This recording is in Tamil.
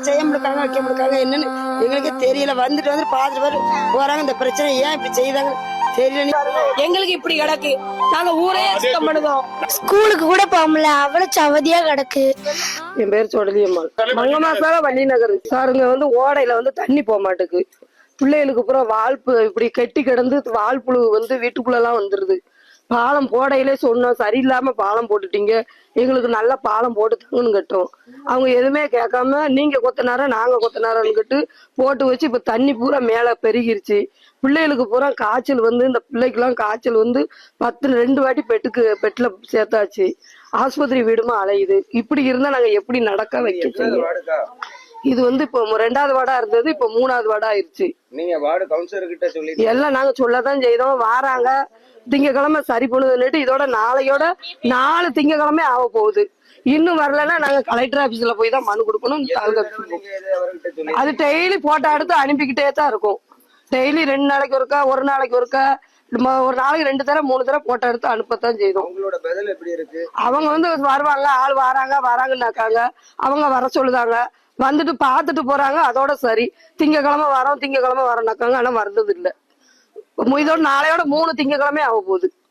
செய்ய முடிக்காங்க வைக்க முடிக்காங்க என்னன்னு எங்களுக்கே தெரியல. வந்துட்டு வந்து பார்த்துட்டு போறாங்க. இந்த பிரச்சனை ஏன் இப்படி செய்தாங்க தெரியல. எங்களுக்கு இப்படி கிடக்கு. நாங்க ஊரே சுத்தம் பண்ணுதோம். ஸ்கூலுக்கு கூட போகல, அவ்வளவு சவதியா கிடக்கு. என் பேர் சொடலியம்மாள். மங்கமாசால வள்ளி நகர் சாருங்க வந்து ஓடையில வந்து தண்ணி போக மாட்டேங்குது. பிள்ளைகளுக்கு அப்புறம் வாழ்ப்பு இப்படி கெட்டி கிடந்து வாழ்ப்புழு வந்து வீட்டுக்குள்ள எல்லாம் வந்துருது. பாலம் போடையிலே சொன்னோம், சரியில்லாம பாலம் போட்டுட்டீங்க, எங்களுக்கு நல்ல பாலம் போட்டு தாங்கன்னு கேட்டோம். அவங்க எதுவுமே கேட்காம நீங்க கொத்தனாரா நாங்க கொத்தனாரான்னு கேட்டு போட்டு வச்சு இப்ப தண்ணி பூரா மேல பெருகிருச்சு. பிள்ளைகளுக்கு பூரா காய்ச்சல் வந்து இந்த பிள்ளைக்கெல்லாம் காய்ச்சல் வந்து 2 வாட்டி பெட்ல சேர்த்தாச்சு. ஆஸ்பத்திரி வீடுமா அலையுது. இப்படி இருந்தா நாங்க எப்படி நடக்க வைக்க செய்யும்? இது வந்து இப்போ 2வது வார்டா இருந்தது, இப்ப 3வது வார்டா ஆயிருச்சு. நீங்க வார்டு கவுன்சிலர் கிட்ட சொல்லி எல்லாம் நாங்க சொல்லதான் செய்தோம். வாராங்க, திங்கக்கிழமை சரி பண்ணுதுன்னுட்டு இதோட நாளையோட 4 திங்கக்கிழமை ஆக போகுது. இன்னும் வரலன்னா நாங்க கலெக்டர் ஆபீஸ்ல போய் தான் மனு கொடுக்கணும். அது டெய்லி போட்டோ எடுத்து அனுப்பிக்கிட்டே தான் இருக்கும். டெய்லி 2 நாளைக்கு ஒருக்கா, ஒரு நாளைக்கு ஒருக்கா, ஒரு நாளைக்கு 2 தடவை 3 தடவை போட்டோ எடுத்து அனுப்பத்தான் செய்தோம். உங்களோட பதில் எப்படி இருக்கு? அவங்க வந்து வருவாங்க, ஆள் வராங்கன்னாக்காங்க. அவங்க வர சொல்லுதாங்க, வந்துட்டு பாத்துட்டு போறாங்க. அதோட சரி. திங்கக்கிழமை வரோம்னாக்காங்க. ஆனா வர்றது இல்ல. இதோட நாளையோட 3 திங்கக்கிழமை ஆக போகுது.